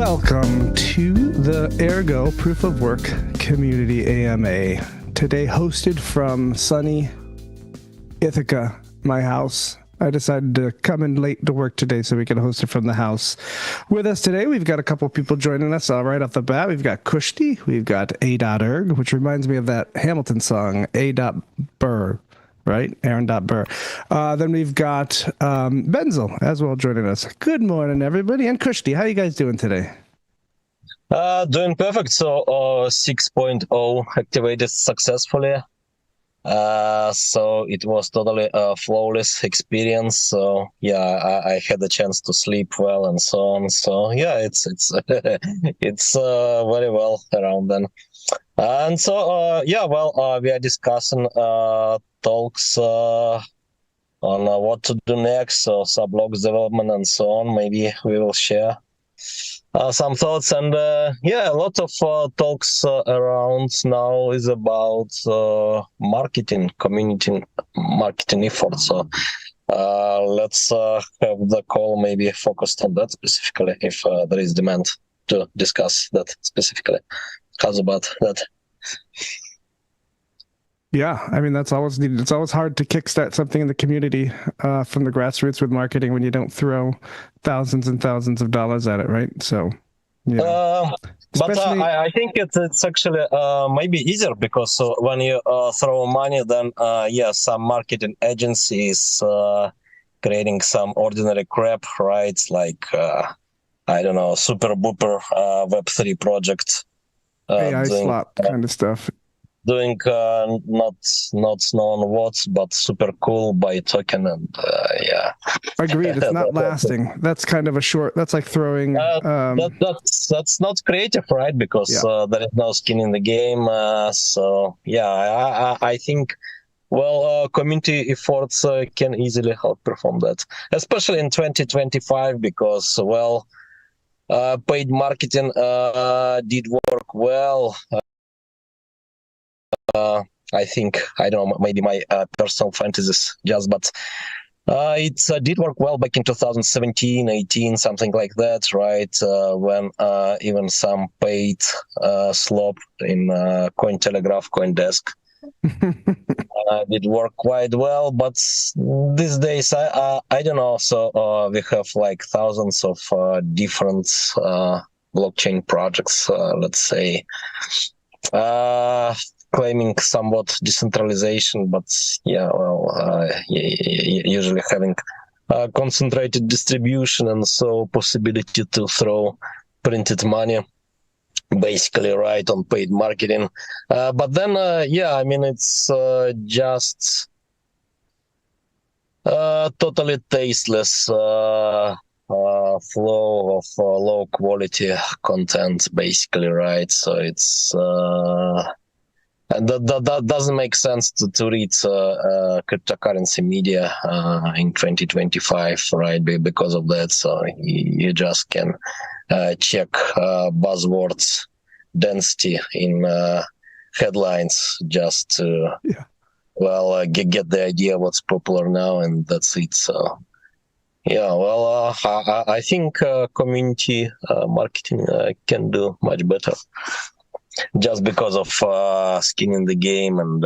Welcome to the Ergo Proof of Work Community AMA. Today hosted from sunny Ithaca, my house. I decided to come in late to work today so we can host it from the house. With us today, we've got a couple people joining us right off the bat. We've got Kushti, we've got A.Erg, which reminds me of that Hamilton song, A.Burr, right? Aaron Burr. Then we've got Benzel as well joining us. Good morning, everybody. And Kushti, how you guys doing today? Doing perfect. So 6.0 activated successfully. So it was totally a flawless experience. So yeah, I had the chance to sleep well and so on. So yeah, it's it's very well around then. And so we are discussing talks on what to do next, so sublogs development and so on. Maybe we will share some thoughts, and a lot of talks around now is about marketing, community marketing efforts. So let's have the call maybe focused on that specifically, if there is demand to discuss that specifically. How's about that? Yeah, I mean, that's always needed. It's always hard to kickstart something in the community from the grassroots with marketing when you don't throw thousands and thousands of dollars at it, right? So, yeah. But I think it's actually maybe easier because when you throw money, then some marketing agencies creating some ordinary crap, right? Like, I don't know, super booper Web3 project. AI slop kind of stuff. Doing not known what, but super cool by token, and Agreed. It's not lasting. That's kind of a short. That's like throwing. That's not creative, right? Because there is no skin in the game. I think community efforts can easily help perform that, especially in 2025, because paid marketing did work well. I think, I don't know, maybe my personal fantasies just, but it did work well back in 2017, 18, something like that, right? When even some paid slop in Cointelegraph, CoinDesk did work quite well. But these days, I don't know. So we have like thousands of different blockchain projects, let's say. Claiming somewhat decentralization, but usually having concentrated distribution and so possibility to throw printed money basically right on paid marketing. But then, I mean, it's just totally tasteless flow of low quality content, basically, right? So it's and that doesn't make sense to read cryptocurrency media in 2025, right? Because of that, so you just can check buzzwords density in headlines just to get the idea what's popular now, and that's it. So I think community marketing can do much better. Just because of skin in the game, and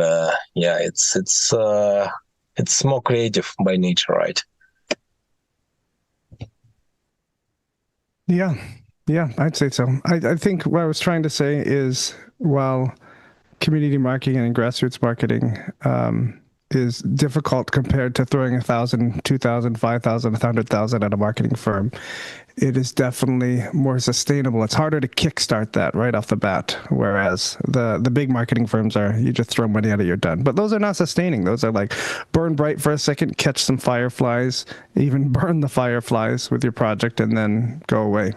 it's more creative by nature, right? Yeah, I'd say so. I think what I was trying to say is, while community marketing and grassroots marketing is difficult compared to throwing 1,000, 2,000, 5,000, 100,000 at a marketing firm, it is definitely more sustainable. It's harder to kickstart that right off the bat, whereas the big marketing firms are, you just throw money at it, you're done. But those are not sustaining. Those are like burn bright for a second, catch some fireflies, even burn the fireflies with your project, and then go away,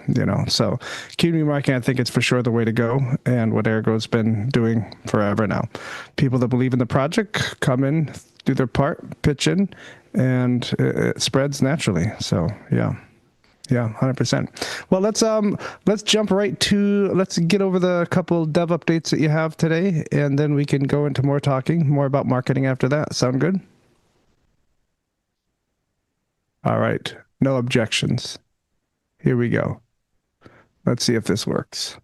So community marketing, I think it's for sure the way to go, and what Ergo's been doing forever now. People that believe in the project come in, do their part, pitch in, and it spreads naturally. So yeah, 100%. Well, let's jump right to, let's get over the couple dev updates that you have today, and then we can go into more about marketing after that. Sound good? All right. No objections. Here we go. Let's see if this works.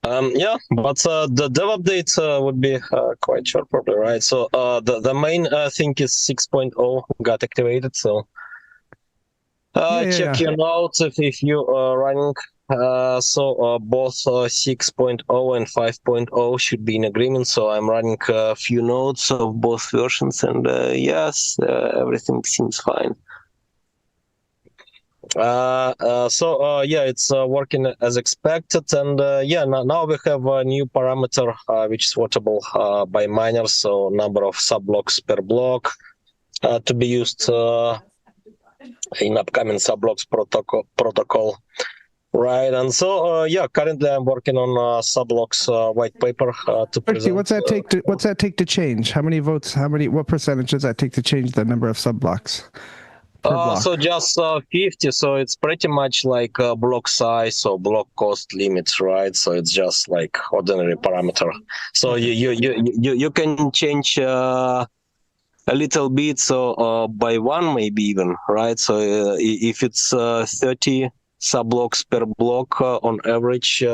Yeah, but the dev update would be quite short, probably, right? So the main thing is 6.0 got activated. So check your notes if you are running. So both 6.0 and 5.0 should be in agreement. So I'm running a few nodes of both versions, and yes, everything seems fine. Yeah, it's working as expected, and yeah, now we have a new parameter which is watchable by miners. So number of subblocks per block to be used in upcoming subblocks protocol. Right, and so yeah, currently I'm working on subblocks white paper to present. What's that take to change? How many votes? What percentage does that take to change the number of subblocks? So just 50, so it's pretty much like block size or block cost limits, right? So it's just like ordinary parameter. So you can change a little bit, so by one maybe even, right? So if it's 30 subblocks per block on average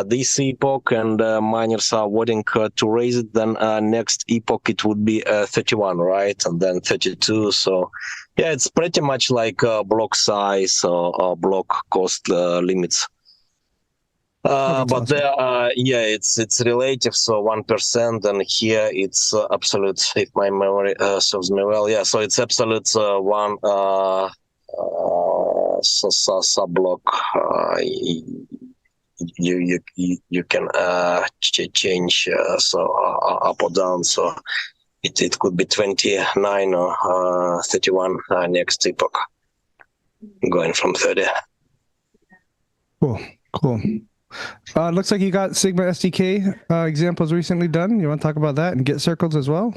this epoch, and miners are voting to raise it, then next epoch it would be 31, right? And then 32. So yeah, it's pretty much like block size or block cost limits. But awesome. There, yeah, it's relative. So 1%, and here it's absolute. If my memory serves me well, yeah. So it's absolute one subblock. You can change up or down. So it could be 29 or 31 next epoch, going from 30. Cool. Looks like you got Sigma SDK examples recently done. You want to talk about that and get circles as well?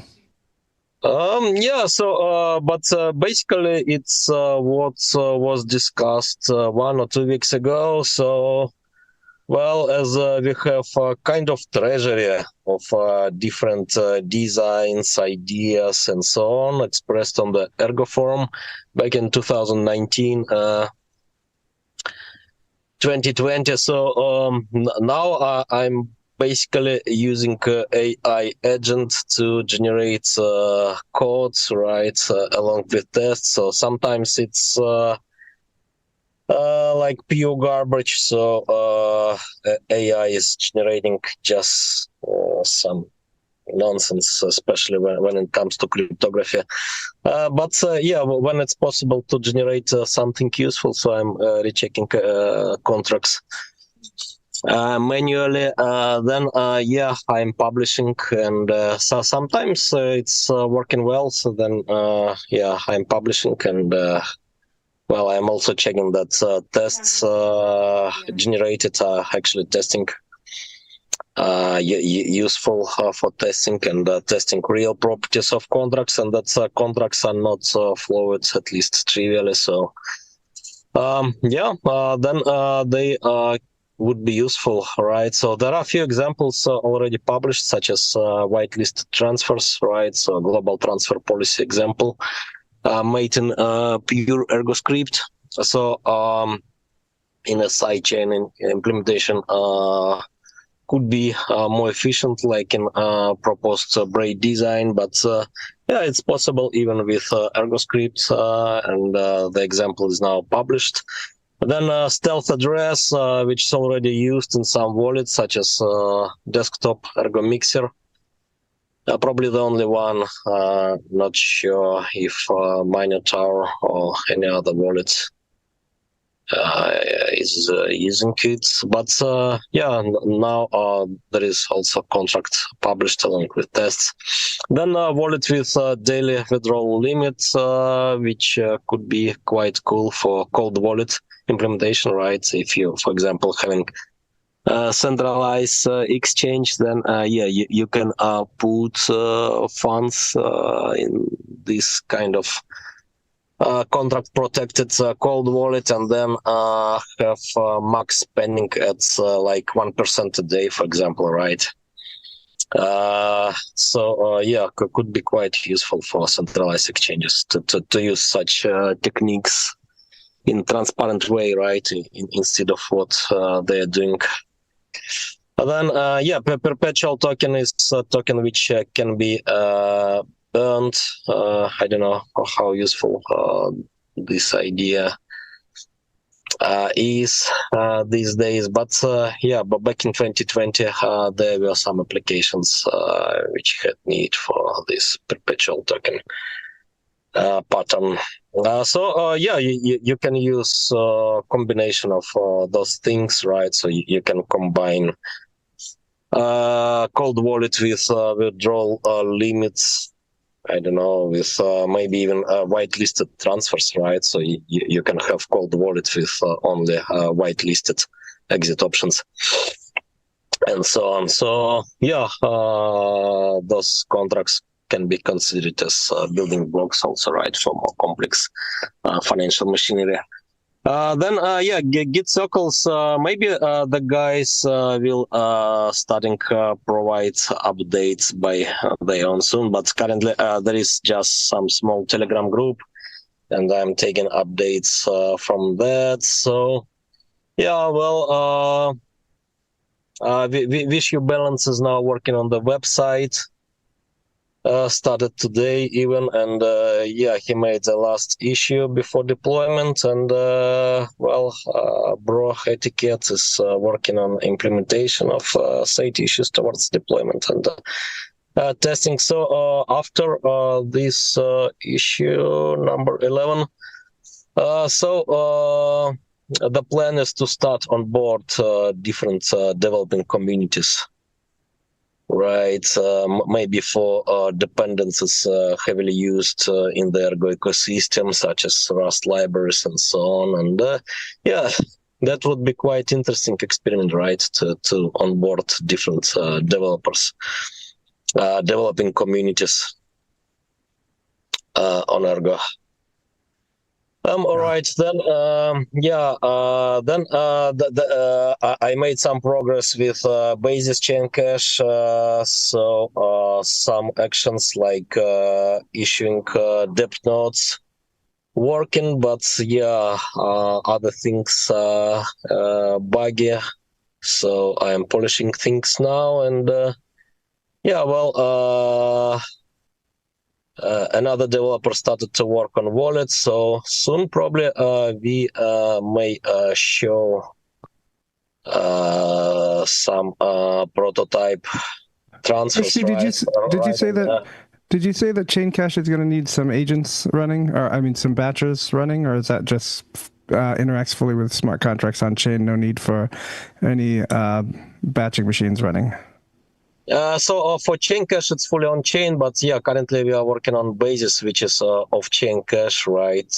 Yeah, so but basically it's what was discussed 1 or 2 weeks ago. So well, as we have a kind of treasury of different designs, ideas, and so on, expressed on the Ergo forum back in 2019, 2020. So now I'm basically using AI agent to generate codes, right, along with tests. So sometimes it's like pure garbage, so AI is generating just some nonsense, especially when it comes to cryptography. But yeah, when it's possible to generate something useful, so I'm rechecking contracts manually. Then yeah, I'm publishing, and so sometimes it's working well. So then yeah, I'm publishing, and well, I'm also checking that tests generated are actually testing useful for testing, and testing real properties of contracts, and that contracts are not flawed, at least trivially. So yeah, then they would be useful, right? So there are a few examples already published, such as whitelist transfers, right? So global transfer policy example. Made in pure Ergo script. So in a sidechain implementation could be more efficient, like in proposed braid design, but yeah, it's possible even with Ergo script, and the example is now published. Then stealth address, which is already used in some wallets, such as desktop Ergo mixer. Probably the only one, not sure if Minotaur or any other wallet is using it. But yeah, now there is also contract published along with tests. Then wallet with daily withdrawal limits, which could be quite cool for cold wallet implementation, right? If you, for example, having centralized exchange, then yeah, you can put funds in this kind of contract protected cold wallet, and then have max spending at like 1% a day, for example, right? So yeah, could be quite useful for centralized exchanges to use such techniques in transparent way, right? Instead of what they are doing. And then, perpetual token is a token which can be earned. I don't know how useful this idea is these days, but but back in 2020 there were some applications which had need for this perpetual token pattern. You can use combination of those things, right? So you can combine cold wallet with withdrawal limits, I don't know, with maybe even whitelisted transfers, right? So you can have cold wallet with only whitelisted exit options and so on. So those contracts can be considered as building blocks also, right, for more complex financial machinery. Git circles, maybe the guys will starting provide updates by their own soon, but currently there is just some small Telegram group, and I'm taking updates from that. So Wish You Balance is now working on the website. Started today even, and he made the last issue before deployment, and Bro Etiquette is working on implementation of site issues towards deployment and testing. So after this issue number 11, the plan is to start on board different developing communities. Right, maybe for dependencies heavily used in the Ergo ecosystem, such as Rust libraries and so on. And that would be quite interesting experiment, right? To onboard different developers, developing communities on Ergo. All right, then, I made some progress with Basis Chain Cache, some actions like issuing depth notes working, but other things buggy, so I am polishing things now, and another developer started to work on wallets, so soon probably we may show some prototype transfers. Did you say that? Did you say that Chain Cache is going to need some agents running, or I mean some batches running, or is that just interacts fully with smart contracts on chain? No need for any batching machines running. For Chain Cache, it's fully on chain, but currently we are working on Basis, which is off chain cache, right?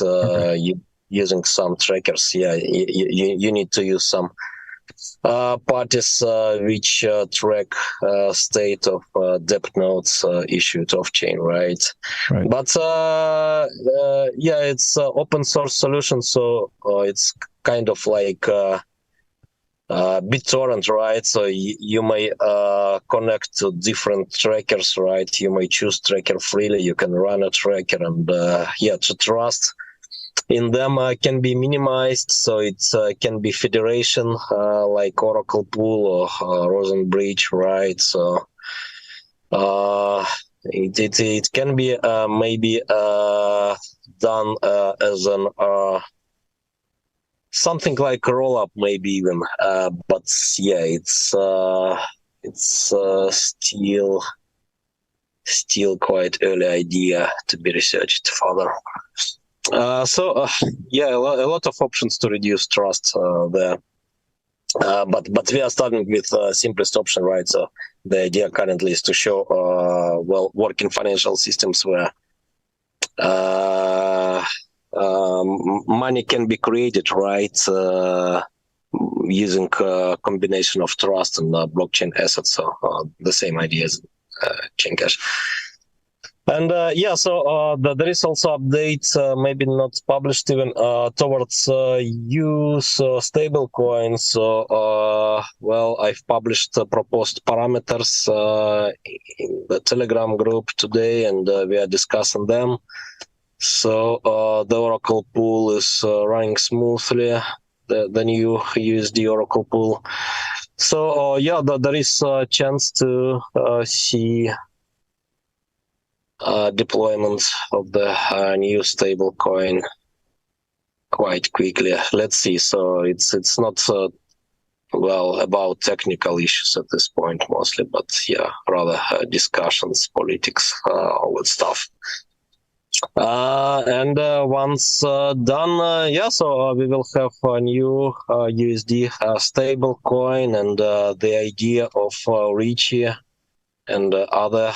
Using some trackers. You need to use some parties which track state of depth nodes issued off chain, right? But it's open source solution, so it's kind of like BitTorrent, right? So you may connect to different trackers, right? You may choose tracker freely. You can run a tracker, and to trust in them can be minimized. So it can be federation like Oracle Pool or Rosen Bridge, right? So it can be maybe done as an something like a roll-up, maybe even, but it's still quite early idea to be researched further. A lot of options to reduce trust there. But we are starting with simplest option, right? So the idea currently is to show working financial systems where money can be created, right, using a combination of trust and blockchain assets. So the same idea as Chain Cache. And there is also updates, maybe not published even, towards use stablecoins. So I've published proposed parameters in the Telegram group today, and we are discussing them. So the Oracle pool is running smoothly. The new USD Oracle pool. So yeah, there is a chance to see deployment of the new stable coin quite quickly. Let's see. So it's not well about technical issues at this point mostly, but yeah, rather discussions, politics, all that stuff. And once done, yeah, so we will have a new USD stable coin, and the idea of Richie and other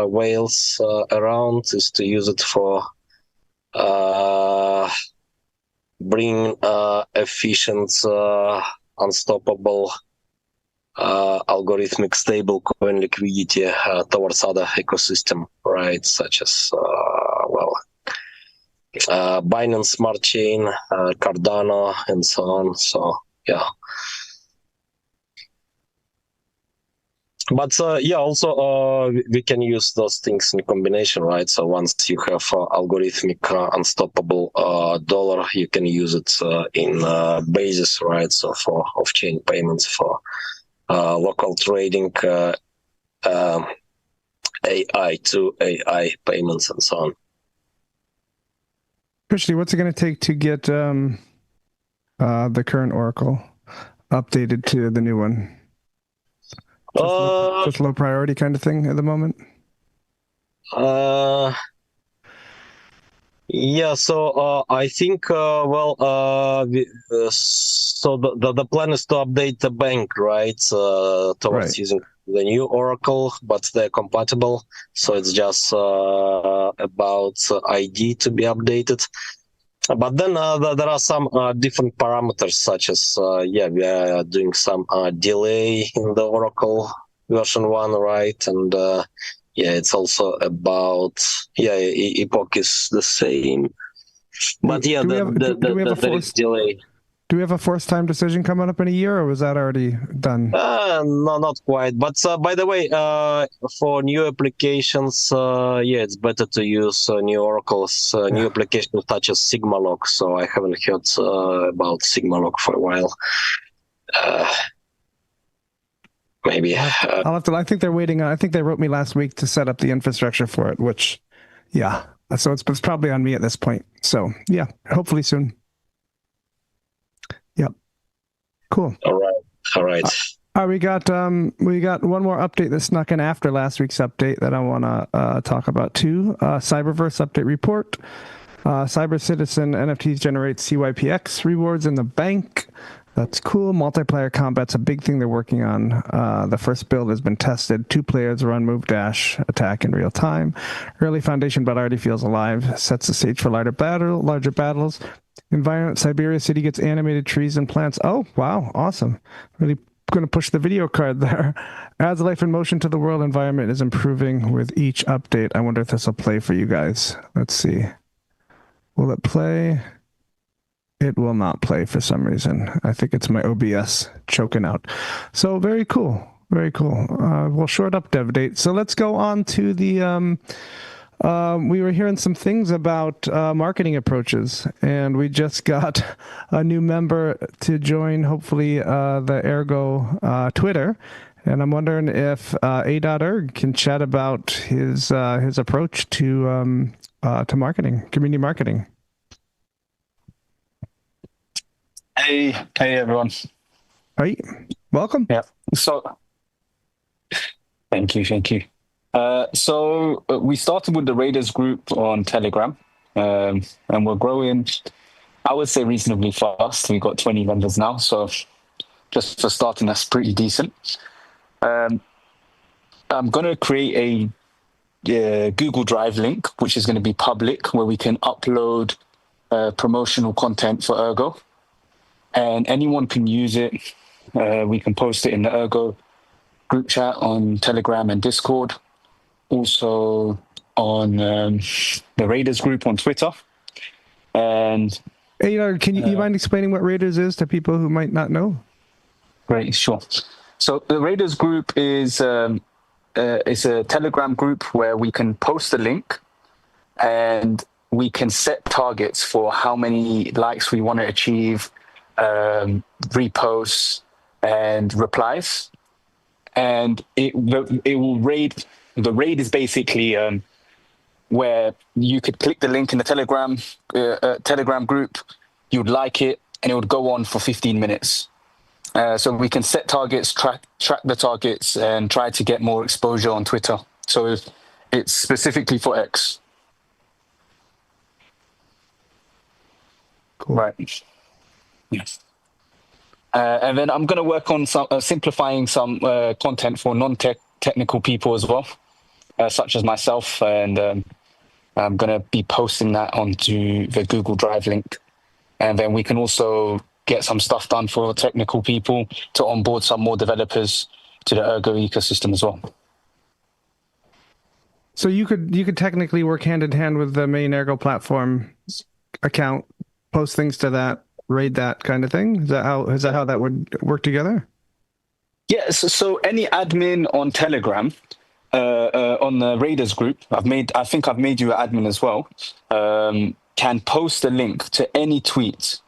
whales around is to use it for bring efficient, unstoppable algorithmic stablecoin liquidity towards other ecosystem, right? Such as Binance Smart Chain, Cardano, and so on. So yeah. But yeah, also we can use those things in combination, right? So once you have algorithmic unstoppable dollar, you can use it in basis, right? So for off-chain payments, for local trading, AI to AI payments, and so on. Christy, what's it going to take to get the current Oracle updated to the new one? Just low priority kind of thing at the moment? Yeah, so I think, so the plan is to update the bank, right, towards using the new Oracle, but they're compatible. So it's just about ID to be updated. But then there are some different parameters, such as, yeah, we are doing some delay in the Oracle version 1, right? And yeah, it's also about, yeah, Epoch is the same. But yeah, there is delay. Do we have a forced time decision coming up in a year, or was that already done? No, not quite. But by the way, for new applications, yeah, it's better to use new Oracles, new applications such as SigmaLock. So I haven't heard about SigmaLock for a while. Maybe I'll have to. I think they're waiting. I think they wrote me last week to set up the infrastructure for it. Which, yeah. So it's probably on me at this point. So yeah, hopefully soon. Yep. Cool. All right. We got one more update that snuck in after last week's update that I want to talk about too. Cyberverse update report. Cyber Citizen NFTs generate CYPX rewards in the bank. That's cool. Multiplayer combat's a big thing they're working on. The first build has been tested. 2 players run, move, dash, attack in real time. Early foundation but already feels alive. Sets the stage for larger battles. Environment, Siberia City gets animated trees and plants. Oh, wow. Awesome. Really going to push the video card there. Adds life and motion to the world. Environment is improving with each update. I wonder if this will play for you guys. Let's see. Will it play? It will not play for some reason. I think it's my OBS choking out. So very cool. Very cool. We'll short up dev date. So let's go on to the... we were hearing some things about marketing approaches, and we just got a new member to join, hopefully, the Ergo Twitter. And I'm wondering if A.Erg can chat about his approach to marketing, community marketing. Hey everyone. Hi, welcome. Yeah. So, thank you. So we started with the Raiders group on Telegram, and we're growing, I would say, reasonably fast. We've got 20 members now, so just for starting, that's pretty decent. I'm going to create a Google Drive link, which is going to be public, where we can upload promotional content for Ergo, and anyone can use it. We can post it in the Ergo group chat on Telegram and Discord. Also on the Raiders group on Twitter. And hey, can you mind explaining what Raiders is to people who might not know? Great, sure. So the Raiders group is a Telegram group where we can post a link, and we can set targets for how many likes we want to achieve, reposts, and replies. And it will raid. The raid is basically where you could click the link in the Telegram group, you'd like it, and it would go on for 15 minutes. So we can set targets, track the targets, and try to get more exposure on Twitter. So it's specifically for X. Cool. Right. Yes. And then I'm going to work on some simplifying some content for non-technical people as well, such as myself. And I'm going to be posting that onto the Google Drive link. And then we can also get some stuff done for technical people to onboard some more developers to the Ergo ecosystem as well. So you could technically work hand in hand with the main Ergo platform account, post things to that, raid that kind of thing. Is that how that would work together? Yes. Yeah, so any admin on Telegram, on the Raiders group, I think I've made you an admin as well, can post a link to any tweet.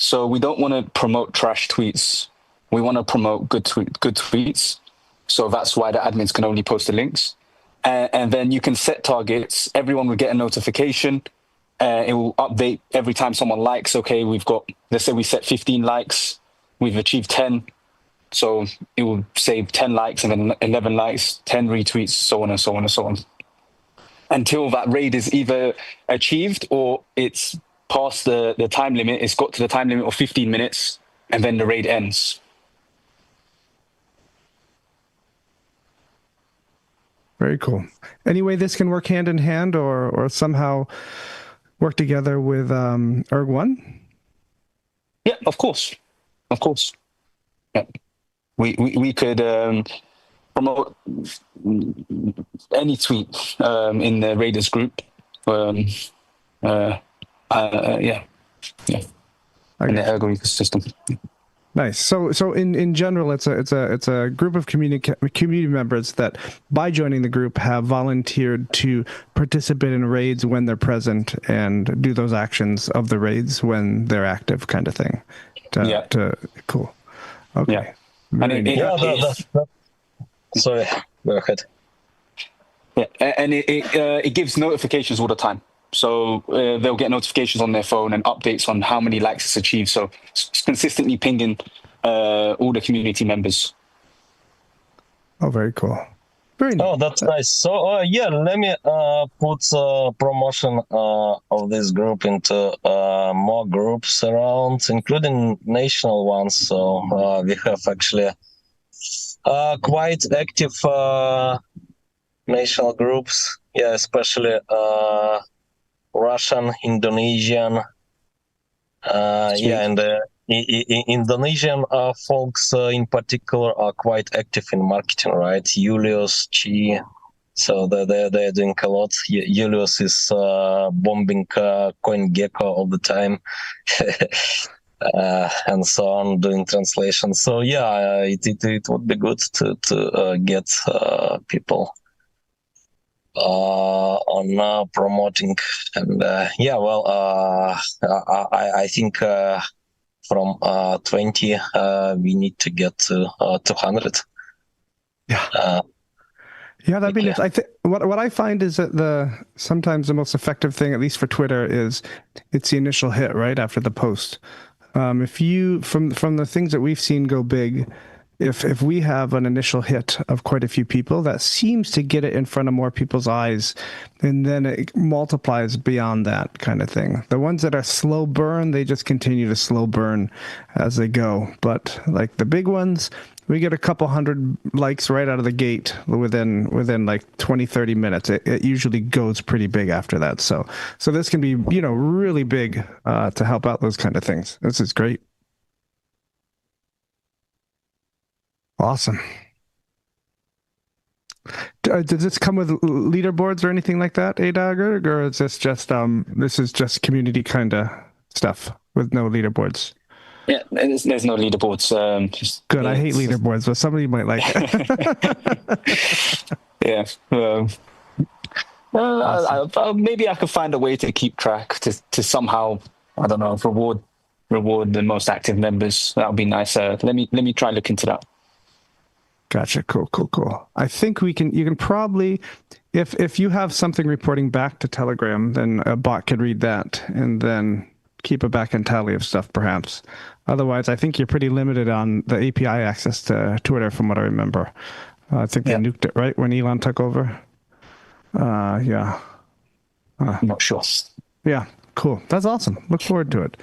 So we don't want to promote trash tweets. We want to promote good tweets. So that's why the admins can only post the links. And then you can set targets. Everyone will get a notification. It will update every time someone likes. Okay, let's say we set 15 likes. We've achieved 10. So it will say 10 likes and then 11 likes, 10 retweets, so on and so on and so on. Until that raid is either achieved or it's past the time limit. It's got to the time limit of 15 minutes and then the raid ends. Very cool. Anyway, this can work hand in hand or somehow work together with Erg1? Yeah, of course. Yeah. We could promote any tweet in the Raiders group. Yeah. In the Ergo ecosystem. Nice. So in general, it's a group of community members that, by joining the group, have volunteered to participate in raids when they're present and do those actions of the raids when they're active, kind of thing. Cool. Okay. Yeah. Sorry, go ahead. Yeah, and it gives notifications all the time. So they'll get notifications on their phone and updates on how many likes it's achieved. So it's consistently pinging all the community members. Oh, very cool. Very nice. Oh, that's nice. So let me put promotion of this group into more groups around, including national ones. So we have actually quite active national groups. Yeah, especially Russian, Indonesian, and Indonesian folks in particular are quite active in marketing, right? Julius, Chi, so they're doing a lot. Julius is bombing CoinGecko all the time, and so on, doing translations. So yeah, it would be good to get people on promoting, and I think from 20 we need to get to 200. That'd be nice. I think what I find is that sometimes the most effective thing, at least for Twitter, is it's the initial hit right after the post. If you from the things that we've seen go big, if we have an initial hit of quite a few people, that seems to get it in front of more people's eyes, and then it multiplies beyond that kind of thing. The ones that are slow burn, they just continue to slow burn as they go. But like the big ones, we get a couple hundred likes right out of the gate within like 20, 30 minutes. It usually goes pretty big after that. So this can be, really big to help out those kind of things. This is great. Awesome. Does this come with leaderboards or anything like that, ADAG, or is this just this is just community kind of stuff with no leaderboards? Yeah, there's no leaderboards. Good. I hate leaderboards, but somebody might like it. Yeah. Maybe I could find a way to keep track to somehow, I don't know, reward the most active members. That would be nice. Let me try look into that. Gotcha. Cool. I think you can probably, if you have something reporting back to Telegram, then a bot could read that and then keep a back-end tally of stuff, perhaps. Otherwise, I think you're pretty limited on the API access to Twitter, from what I remember. I think they nuked it, right, when Elon took over? Yeah. I'm not sure. Yeah, cool. That's awesome. Look forward to it.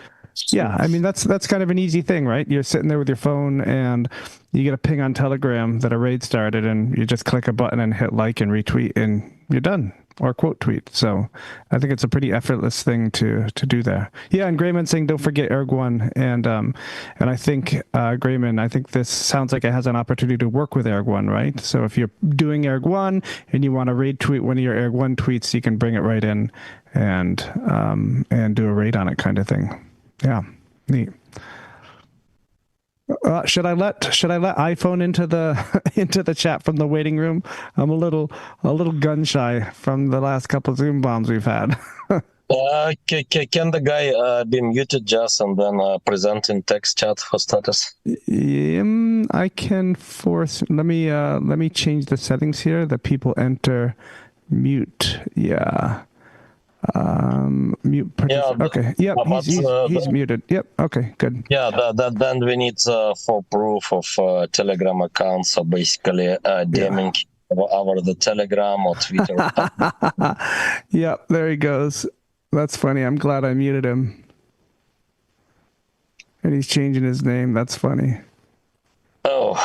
Yeah, I mean, that's kind of an easy thing, right? You're sitting there with your phone and you get a ping on Telegram that a raid started, and you just click a button and hit like and retweet, and you're done, or quote tweet. So I think it's a pretty effortless thing to do there. Yeah, and Grayman saying don't forget Ergo, and I think Grayman, I think this sounds like it has an opportunity to work with Ergo, right? So if you're doing Ergo and you want to raid tweet one of your Ergo tweets, you can bring it right in and do a raid on it, kind of thing. Yeah, neat. Should I let iPhone into the chat from the waiting room? I'm a little gun shy from the last couple of Zoom bombs we've had. Can the guy be muted just and then present in text chat for status? I can force. Let me change the settings here. The people enter mute. Yeah. Mute. Okay. Yep. He's muted. Yep. Okay. Good. Yeah. Then we need for proof of Telegram account. So basically, DMing over the Telegram or Twitter. Yep. There he goes. That's funny. I'm glad I muted him. And he's changing his name. That's funny. Oh.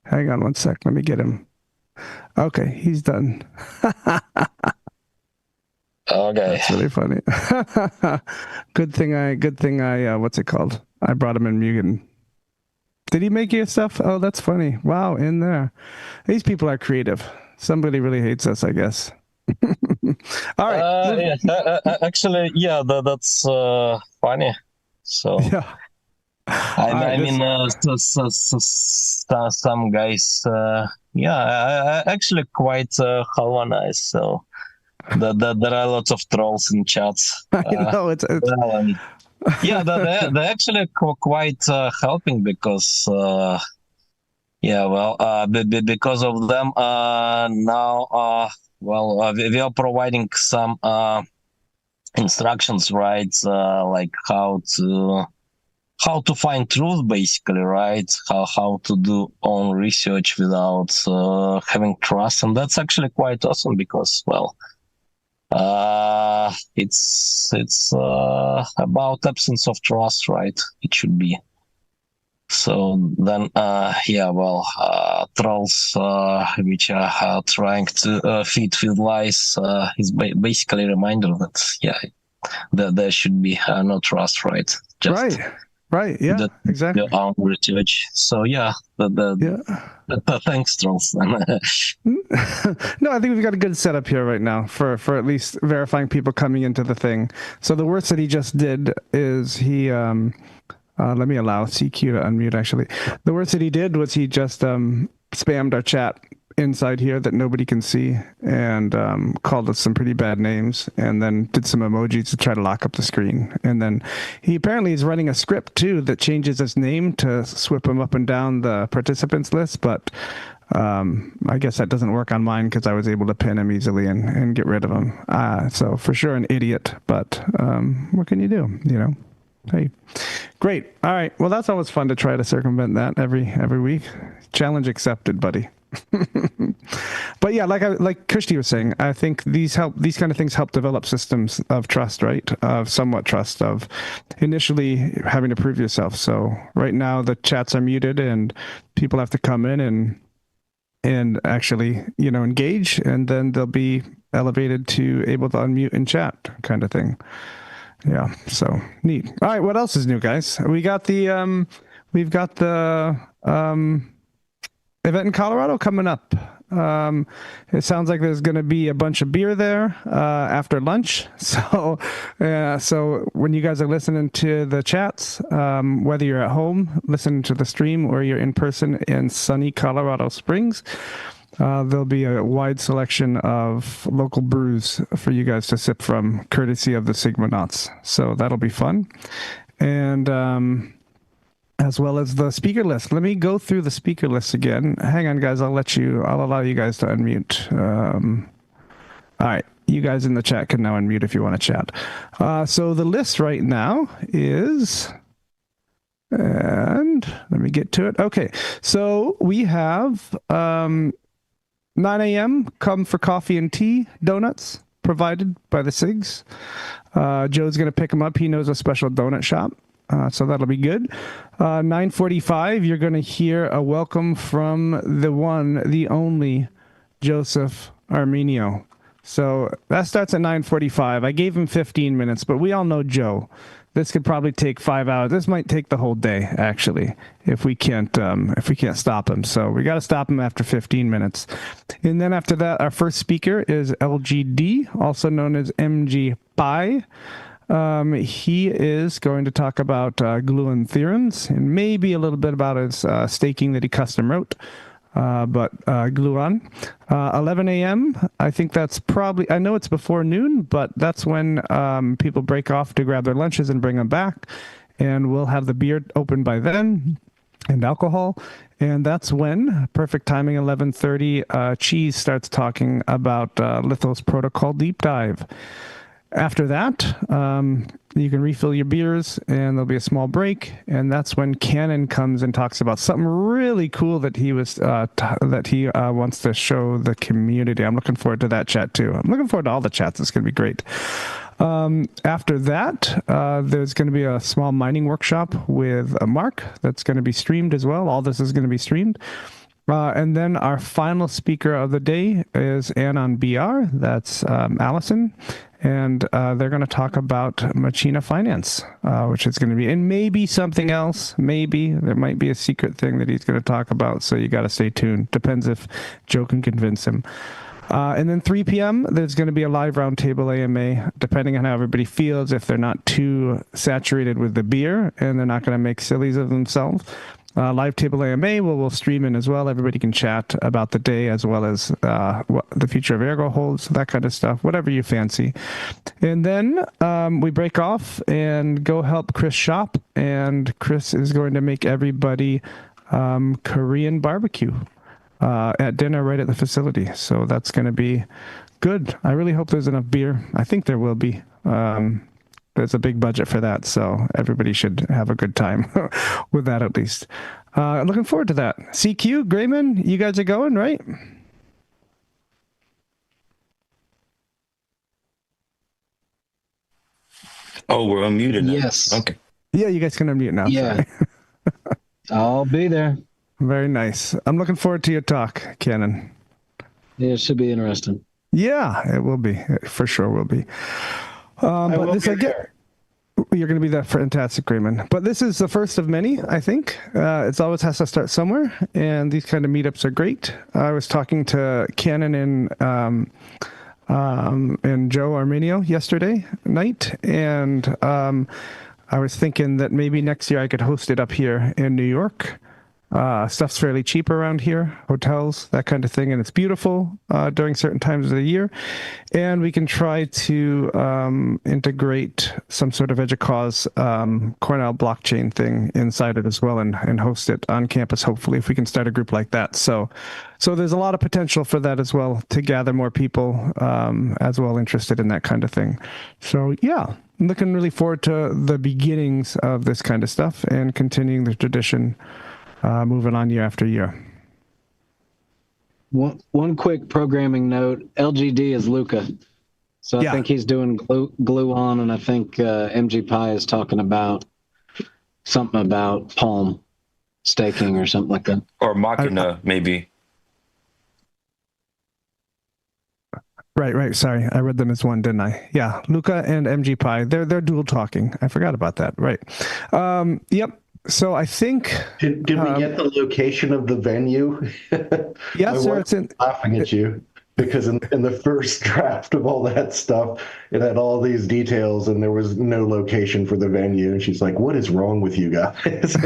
Hang on one sec. Let me get him. Okay, he's done. Okay. That's really funny. Good thing I what's it called? I brought him in mute. Did he make you stuff? Oh, that's funny. Wow, in there. These people are creative. Somebody really hates us, I guess. All right. Actually, yeah, that's funny. So yeah. I mean, some guys, actually quite harmonized. So there are lots of trolls in chats. I know it's they're actually quite helping because because of them now we are providing some instructions, right? Like how to find truth, basically, right? How to do own research without having trust, and that's actually quite awesome because, it's about absence of trust, right? It should be. So then, trolls which are trying to feed with lies is basically a reminder that there should be no trust, right? Just right. Yeah, exactly. Your own research. So thanks, trolls. No, I think we've got a good setup here right now for at least verifying people coming into the thing. So the worst that he just did is he let me allow CQ to unmute, actually. The worst that he did was he just spammed our chat inside here that nobody can see and called us some pretty bad names and then did some emojis to try to lock up the screen. And then he apparently is running a script, too, that changes his name to swip him up and down the participants list. But I guess that doesn't work on mine because I was able to pin him easily and get rid of him. So for sure an idiot, but what can you do, Hey, great. All right. Well, that's always fun to try to circumvent that every week. Challenge accepted, buddy. But yeah, like Krishti was saying, I think these kind of things help develop systems of trust, right? Of somewhat trust, of initially having to prove yourself. So right now the chats are muted and people have to come in and actually, engage, and then they'll be elevated to able to unmute and chat, kind of thing. Yeah, so neat. All right, what else is new, guys? We've got the event in Colorado coming up. It sounds like there's going to be a bunch of beer there after lunch. So when you guys are listening to the chats, whether you're at home listening to the stream or you're in person in sunny Colorado Springs, There'll be a wide selection of local brews for you guys to sip from, courtesy of the Sigma Knots. So that'll be fun. And as well as the speaker list. Let me go through the speaker list again. Hang on, guys. I'll allow you guys to unmute. All right. You guys in the chat can now unmute if you want to chat. So the list right now is... And let me get to it. Okay, so we have 9 a.m. come for coffee and tea, donuts provided by the SIGs. Joe's going to pick them up. He knows a special donut shop, so that'll be good. 9:45, you're going to hear a welcome from the one, the only Joseph Armenio. So that starts at 9:45. I gave him 15 minutes, but we all know Joe. This could probably take 5 hours. This might take the whole day, actually, if we can't stop him. So we got to stop him after 15 minutes. And then after that, our first speaker is LGD, also known as MG Pi. He is going to talk about Gluon theorems and maybe a little bit about his staking that he custom wrote. But Gluon. 11 a.m., I think that's probably, I know it's before noon, but that's when people break off to grab their lunches and bring them back. And we'll have the beer open by then and alcohol. And that's when, perfect timing, 11:30, Cheese starts talking about Litho's protocol deep dive. After that, you can refill your beers, and there'll be a small break, and that's when Cannon comes and talks about something really cool that he was wants to show the community. I'm looking forward to that chat too. I'm looking forward to all the chats. It's going to be great. After that, there's going to be a small mining workshop with Mark that's going to be streamed as well. All this is going to be streamed. And then our final speaker of the day is Anon BR. That's Allison. And they're going to talk about Machina Finance, which is going to be, and maybe something else. Maybe there might be a secret thing that he's going to talk about. So you got to stay tuned. Depends if Joe can convince him. And then 3 p.m., there's going to be a live roundtable AMA, depending on how everybody feels. If they're not too saturated with the beer and they're not going to make sillies of themselves. Live table AMA, we'll stream in as well. Everybody can chat about the day as well as what the future of Ergo holds, that kind of stuff, whatever you fancy. And then we break off and go help Chris shop. And Chris is going to make everybody Korean barbecue at dinner right at the facility. So that's going to be good. I really hope there's enough beer. I think there will be. There's a big budget for that, so everybody should have a good time with that at least. Looking forward to that. CQ, Grayman, you guys are going, right? Oh, we're unmuted now. Yes. Okay. Yeah, you guys can unmute now. Yeah. I'll be there. Very nice. I'm looking forward to your talk, Cannon. Yeah, it should be interesting. Yeah, it will be. It for sure will be. But this I get. You're going to be that fantastic, Raymond. But this is the first of many, I think. It always has to start somewhere, and these kind of meetups are great. I was talking to Cannon and Joe Armenio yesterday night, and I was thinking that maybe next year I could host it up here in New York. Stuff's fairly cheap around here, hotels, that kind of thing, and it's beautiful during certain times of the year. And we can try to integrate some sort of EDUCAUSE Cornell blockchain thing inside it as well, and host it on campus, hopefully, if we can start a group like that. So there's a lot of potential for that as well, to gather more people as well interested in that kind of thing. So yeah, I'm looking really forward to the beginnings of this kind of stuff and continuing the tradition. Moving on year after year. One quick programming note: LGD is Luca, so I think he's doing glue on, and I think MG Pi is talking about something about Palm staking or something like that, or Machina, maybe. Right. Sorry, I read them as one, didn't I? Yeah, Luca and MG Pi. They're dual talking. I forgot about that. Right. Yep. So I think did we get the location of the venue? Yes, sir. It's in. Laughing at you. because in the first draft of all that stuff, it had all these details and there was no location for the venue. And she's like, "What is wrong with you guys?"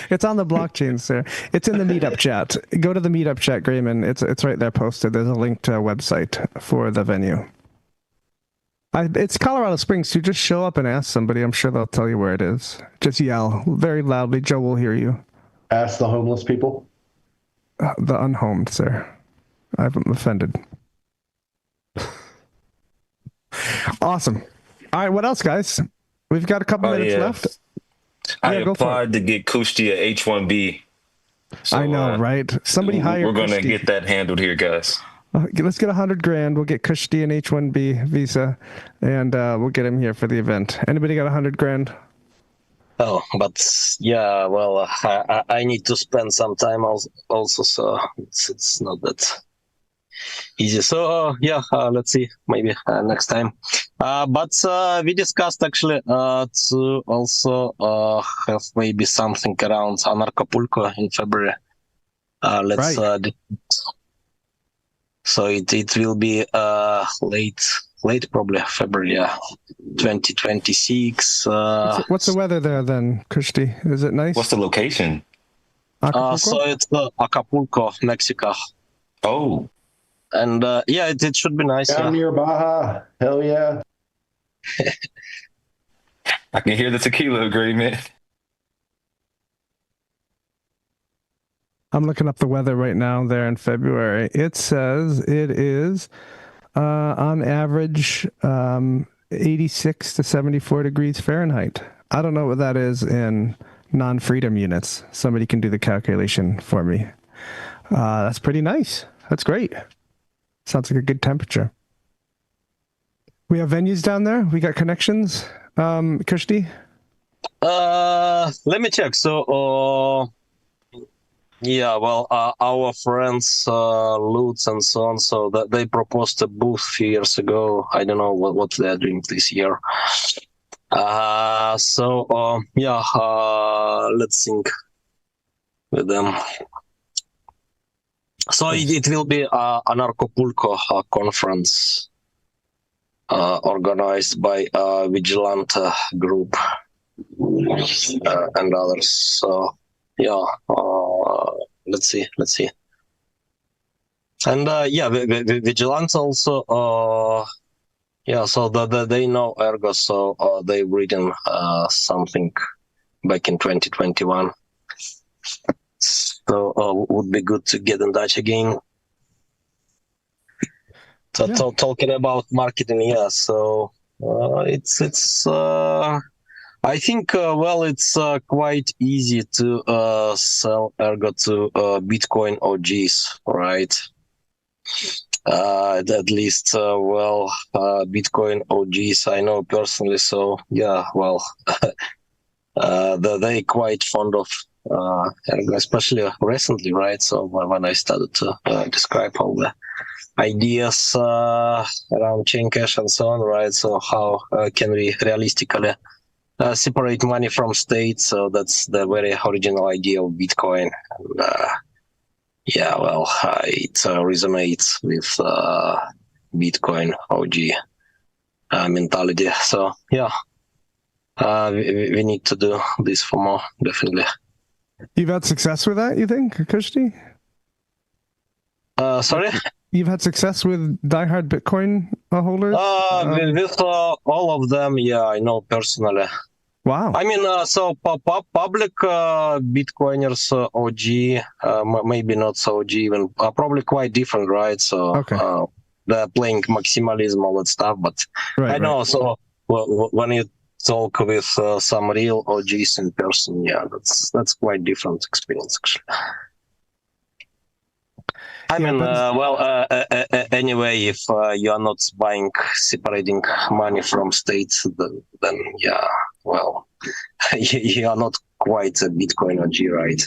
It's on the blockchain, sir. It's in the meetup chat. Go to the meetup chat, Grayman. It's right there posted. There's a link to a website for the venue. It's Colorado Springs, so just show up and ask somebody. I'm sure they'll tell you where it is. Just yell very loudly. Joe will hear you. Ask the homeless people. The unhomed, sir. I'm offended. Awesome. All right, what else, guys? We've got a couple minutes left. I Yeah, go for applied to get Kushti a H-1B. So, I know, right? Somebody hire We're going to Kushti. get that handled here, guys. Let's get $100,000. We'll get Kushti an H-1B visa, and we'll get him here for the event. Anybody got $100,000? Oh, but yeah, well, I need to spend some time also, so it's not that easy. So yeah, let's see, maybe next time. But we discussed actually to also have maybe something around Anarchapulco in February. Let's Right. So it will be late probably February, 2026. What's the weather there then, Kushti? Is it nice? What's the location? Acapulco? So it's Acapulco, Mexico. Oh, And yeah, it should be nice. Down near Baja. Hell yeah. I can hear the tequila agreement. I'm looking up the weather right now there in February. It says it is on average 86 to 74 degrees Fahrenheit. I don't know what that is in non-freedom units. Somebody can do the calculation for me. That's pretty nice. That's great. Sounds like a good temperature. We have venues down there. We got connections. Kushti? Let me check. So yeah, well, our friends Lutz and so on, so that they proposed a booth a few years ago. I don't know what they're doing this year. So yeah, let's sync with them. So it will be an Anarchapulco conference organized by Vigilante Group and others. So yeah, let's see. And yeah, Vigilante also, yeah, so they know Ergo, so they've written something back in 2021. So would be good to get in touch again. So Yeah. talking about marketing, yeah. So it's I think well, it's quite easy to sell Ergo to Bitcoin OGs, right? At least well, Bitcoin OGs I know personally. So yeah, well, they quite fond of Ergo, especially recently, right? So when I started to describe all the ideas around chain cash and so on, right? So how can we realistically separate money from state? So that's the very original idea of Bitcoin. And, yeah, well, it resonates with Bitcoin OG mentality. So yeah, we need to do this for more, definitely. You've had success with that, you think, Kushti? Sorry? You've had success with diehard Bitcoin holders? With all of them, yeah, I know personally. Wow. I mean, so public Bitcoiners, OG, maybe not so OG, even probably quite different, right? So Okay. they're playing maximalism, all that stuff. But Right, I know, so when you talk with some real OGs in person, yeah, that's quite different experience, actually. I mean, well, anyway, if you are not separating money from states, then yeah, well, you are not quite a Bitcoin OG, right?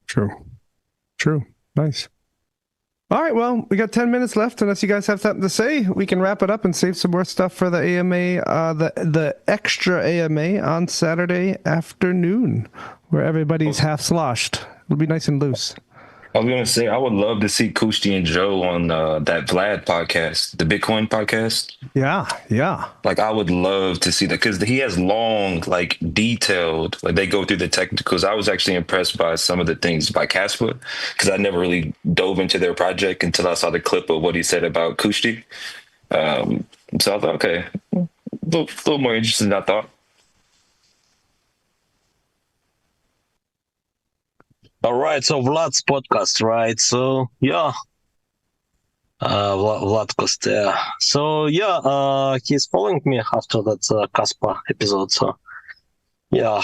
True. Nice. All right, well, we got 10 minutes left. Unless you guys have something to say, we can wrap it up and save some more stuff for the AMA, the extra AMA on Saturday afternoon, where everybody's half sloshed. It'll be nice and loose. I was gonna say I would love to see Kushti and Joe on that Vlad podcast, the Bitcoin podcast. Yeah, yeah. Like I would love to see that because he has long, like detailed, like they go through the technicals. I was actually impressed by some of the things by Casper because I never really dove into their project until I saw the clip of what he said about Kushti. So I thought, okay, a little more interesting than I thought. All right, so Vlad's podcast, right? So yeah, Vlad Kostea. So yeah, he's following me after that Kaspa episode. So yeah,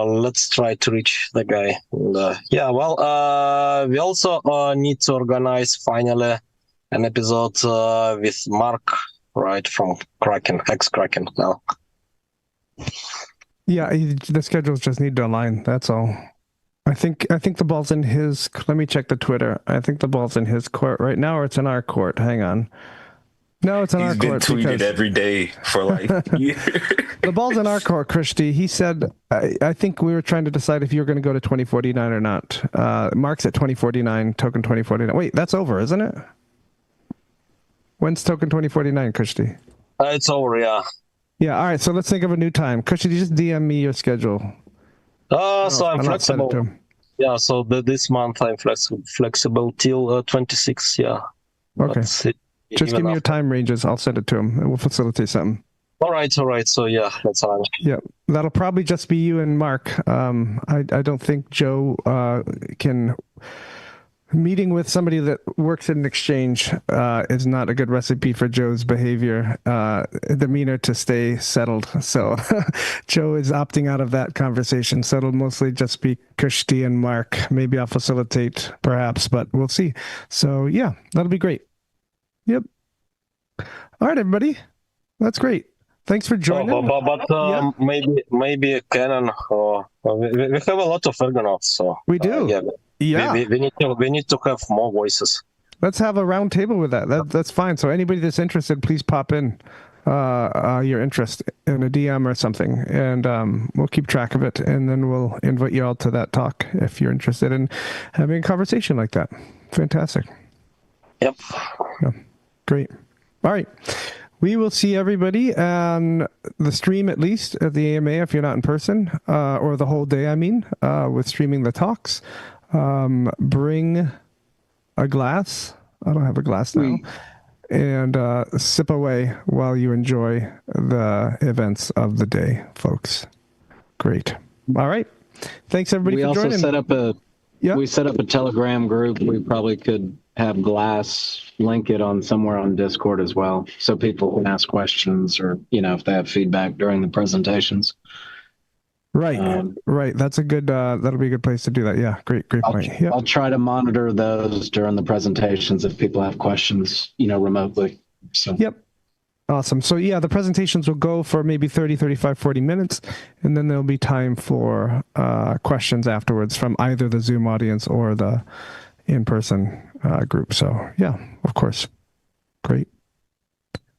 let's try to reach the guy. And, yeah, well, we also need to organize finally an episode with Mark, right, from Kraken, ex-Kraken now. Yeah, the schedules just need to align. That's all. I think the ball's in his. Let me check the Twitter. I think the ball's in his court right now, or it's in our court. Hang on. No, it's in our He's been court. tweeted because every day for like years. the ball's in our court, Christy. He said, I think we were trying to decide if you were going to go to 2049 or not. Mark's at 2049, token 2049. Wait, that's over, isn't it? When's token 2049, Christy? It's over, yeah. Yeah, all right, so let's think of a new time. Christy, just DM me your schedule. So I'm I'll send it to flexible. him. Yeah, so this month I'm flexible till 26, yeah. Okay. Just Just give me your time ranges. I'll send it to him, and we'll facilitate something. All right. So yeah, that's all. Yeah, that'll probably just be you and Mark. I don't think Joe can. Meeting with somebody that works in an exchange is not a good recipe for Joe's behavior, demeanor to stay settled. So Joe is opting out of that conversation. So it'll mostly just be Kushti and Mark. Maybe I'll facilitate perhaps, but we'll see. So yeah, that'll be great. Yep. All right, everybody. That's great. Thanks for joining. But maybe Canon. We have a lot of Ergonauts, so We do. yeah. We need to have more voices. Let's have a round table with that. That's fine. So anybody that's interested, please pop in your interest in a DM or something, and we'll keep track of it, and then we'll invite you all to that talk if you're interested in having a conversation like that. Fantastic. Yep. Yeah. Great. All right. We will see everybody on the stream, at least at the AMA, if you're not in person, or the whole day, I mean, with streaming the talks. Bring a glass. I don't have a glass now. And sip away while you enjoy the events of the day, folks. Great. All right. Thanks, everybody, for joining. We set up a Telegram group. We probably could have Glass link it on somewhere on Discord as well, so people can ask questions or, if they have feedback during the presentations. Right. Right. That's a good, that'll be a good place to do that. Yeah. Great point. Yep. I'll try to monitor those during the presentations if people have questions, remotely. So. Yep. Awesome. So yeah, the presentations will go for maybe 30, 35, 40 minutes, and then there'll be time for questions afterwards from either the Zoom audience or the in-person group. So yeah, of course. Great.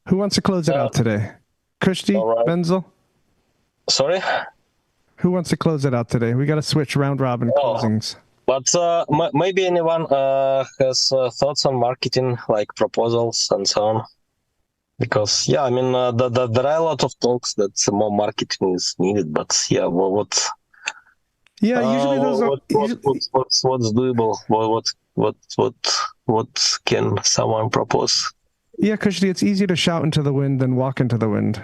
Who wants to close it out today? Kushti, right. Benzel? Sorry? Who wants to close it out today? We got to switch round robin closings. But maybe anyone has thoughts on marketing, like proposals and so on. Because there are a lot of talks that more marketing is needed. But yeah, what? Yeah, usually those are. What's doable? What can someone propose? Yeah, Kushti, it's easier to shout into the wind than walk into the wind.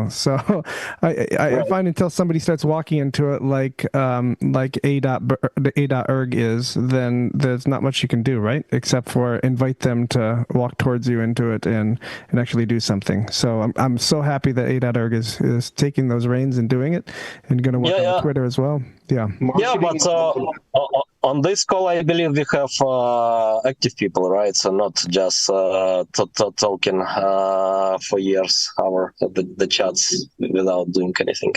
So I find until somebody starts walking into it like A.erg is, then there's not much you can do, right? Except for invite them to walk towards you into it and actually do something. So I'm so happy that A.erg is taking those reins and doing it and going to work on Twitter as well. Yeah. Yeah, but on this call, I believe we have active people, right? So not just talking for years over the chats without doing anything.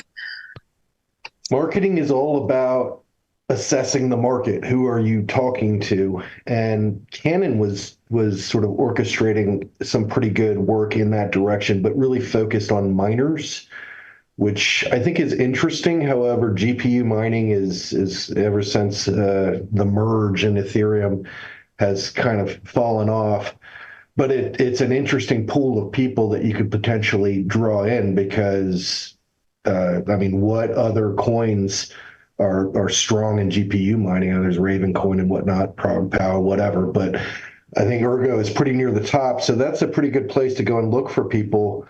Marketing is all about assessing the market. Who are you talking to? And Canon was sort of orchestrating some pretty good work in that direction, but really focused on miners which I think is interesting. However, GPU mining is ever since the merge in Ethereum has kind of fallen off. But it's an interesting pool of people that you could potentially draw in because, I mean, what other coins are strong in GPU mining? There's Ravencoin and whatnot, PoW, whatever. But I think Ergo is pretty near the top, so that's a pretty good place to go and look for people.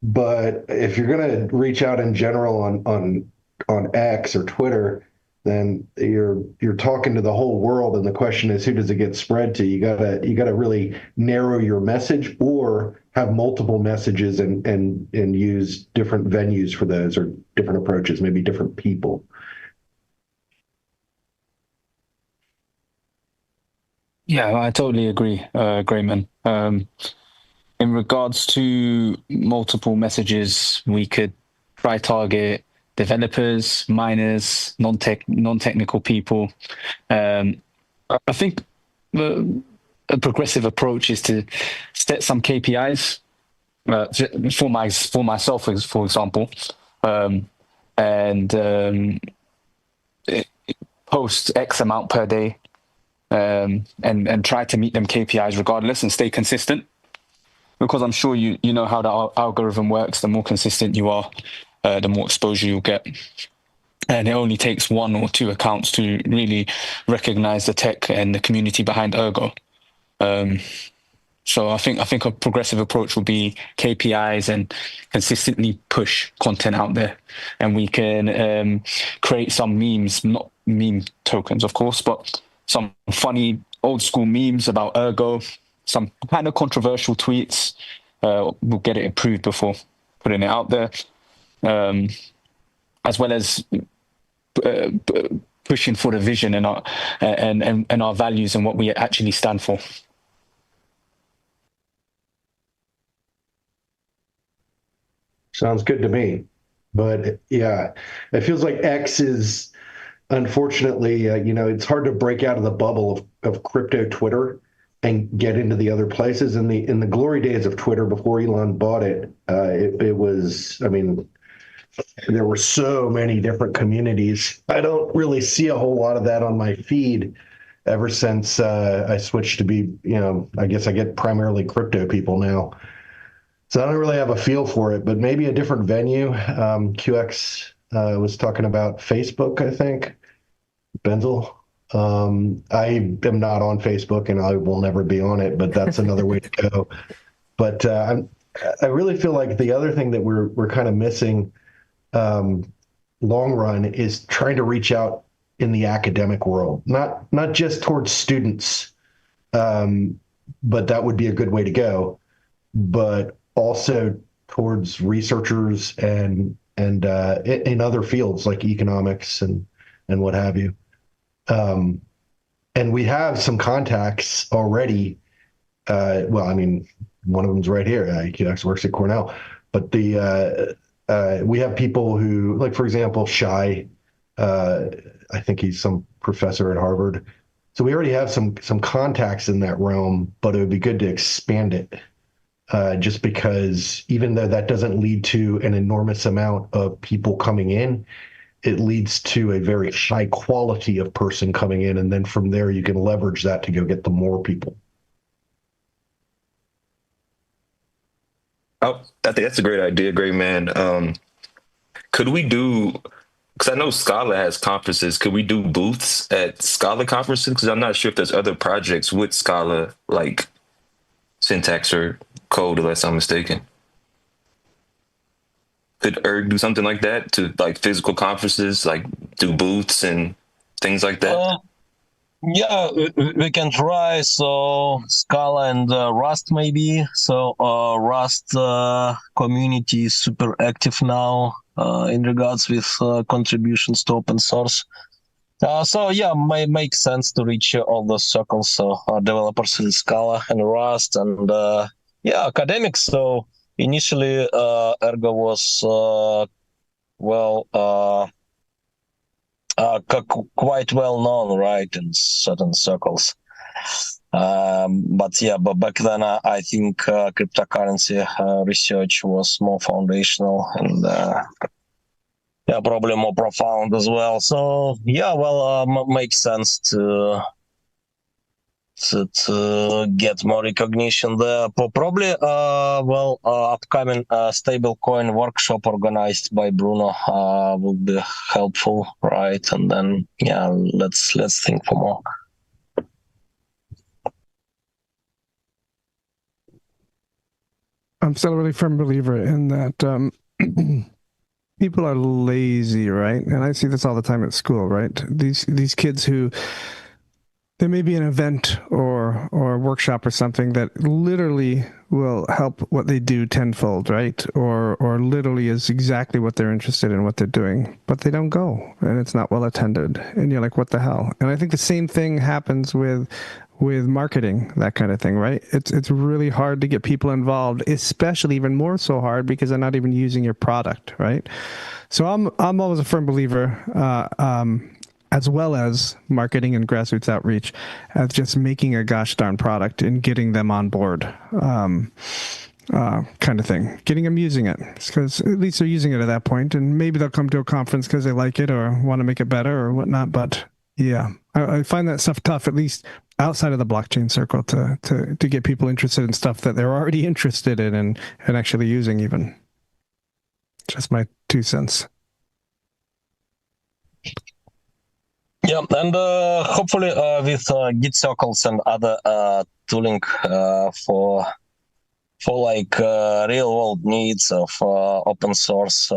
But if you're going to reach out in general on X or Twitter, then you're talking to the whole world, and the question is, who does it get spread to? You gotta really narrow your message, or have multiple messages and use different venues for those, or different approaches, maybe different people. Yeah, I totally agree, Grayman. In regards to multiple messages, we could try target developers, miners, non-technical people. I think a progressive approach is to set some KPIs for myself, for example, and post X amount per day, and try to meet them KPIs regardless, and stay consistent. Because I'm sure you know how the algorithm works. The more consistent you are, the more exposure you'll get. And it only takes 1 or 2 accounts to really recognize the tech and the community behind Ergo. So I think a progressive approach will be KPIs and consistently push content out there. And we can create some memes, not meme tokens, of course, but some funny old school memes about Ergo, some kind of controversial tweets. We'll get it approved before putting it out there, as well as pushing for the vision and our values and what we actually stand for. Sounds good to me. But yeah, it feels like X is, unfortunately, it's hard to break out of the bubble of crypto Twitter and get into the other places. In the glory days of Twitter before Elon bought it, it was, I mean, there were so many different communities. I don't really see a whole lot of that on my feed ever since I switched to be, I guess I get primarily crypto people now. So I don't really have a feel for it, but maybe a different venue. QX was talking about Facebook, I think. Benzel. I am not on Facebook, and I will never be on it, but that's another way to go. But I really feel like the other thing that we're kind of missing long run is trying to reach out in the academic world, not just towards students, but that would be a good way to go, but also towards researchers and in other fields like economics and what have you. And we have some contacts already. Well, I mean, one of them's right here. He actually works at Cornell, but we have people who, like, for example, Shai, I think he's some professor at Harvard. So we already have some contacts in that realm, but it would be good to expand it. Just because even though that doesn't lead to an enormous amount of people coming in, it leads to a very high quality of person coming in. And then from there, you can leverage that to go get the more people. Oh, I think that's a great idea, great man. Could we do, because I know Scala has conferences, could we do booths at Scala conferences? Because I'm not sure if there's other projects with Scala, like syntax or code, unless I'm mistaken. Could Erg do something like that to like physical conferences, like do booths and things like that? Yeah, we can try. So Scala and Rust maybe. So Rust community is super active now in regards with contributions to open source. So yeah, might make sense to reach all those circles. So developers in Scala and Rust and yeah, academics. So initially Ergo was quite well known, right, in certain circles. But yeah, but back then I think cryptocurrency research was more foundational, and yeah, probably more profound as well. So yeah, well, makes sense to get more recognition there. Probably, upcoming stablecoin workshop organized by Bruno would be helpful, right? And then, yeah, let's think for more. I'm still a really firm believer in that people are lazy, right? And I see this all the time at school, right? These kids who there may be an event or a workshop or something that literally will help what they do tenfold, right? Or literally is exactly what they're interested in, what they're doing, but they don't go, and it's not well attended, and you're like, what the hell? And I think the same thing happens with marketing, that kind of thing, right? It's really hard to get people involved, especially even more so hard because they're not even using your product, right? So I'm always a firm believer, as well as marketing and grassroots outreach, as just making a gosh darn product and getting them on board, kind of thing. Getting them using it, because at least they're using it at that point, and maybe they'll come to a conference because they like it or want to make it better or whatnot. But yeah, I find that stuff tough, at least outside of the blockchain circle, to get people interested in stuff that they're already interested in and actually using even. Just my 2 cents. Yeah, and hopefully with Git circles and other tooling for like real world needs of open source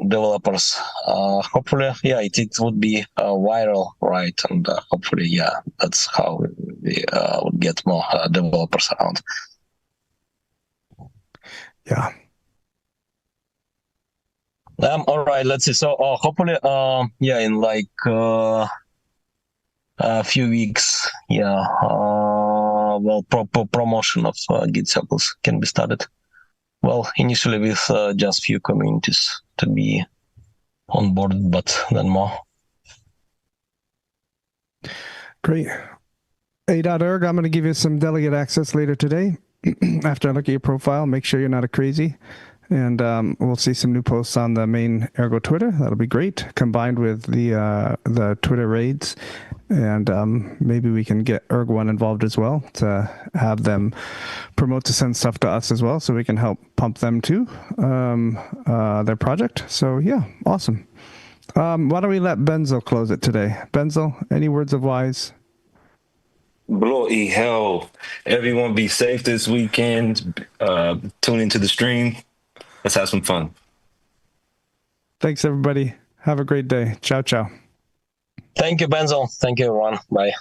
developers, hopefully, yeah, it would be viral, right? And hopefully, yeah, that's how we would get more developers around. Yeah. All right, let's see. So hopefully, yeah, in like a few weeks, yeah, well, promotion of Git circles can be started. Well, initially with just few communities to be on board, but then more. Great. A.Erg, I'm going to give you some delegate access later today. After I look at your profile, make sure you're not a crazy. And we'll see some new posts on the main Ergo Twitter. That'll be great, combined with the Twitter raids. And maybe we can get Ergo1 involved as well to have them promote to send stuff to us as well, so we can help pump them too, their project. So yeah, awesome. Why don't we let Benzel close it today? Benzel, any words of wise? Bloody hell. Everyone be safe this weekend. Tune into the stream. Let's have some fun. Thanks, everybody. Have a great day. Ciao, ciao. Thank you, Benzel. Thank you, everyone. Bye.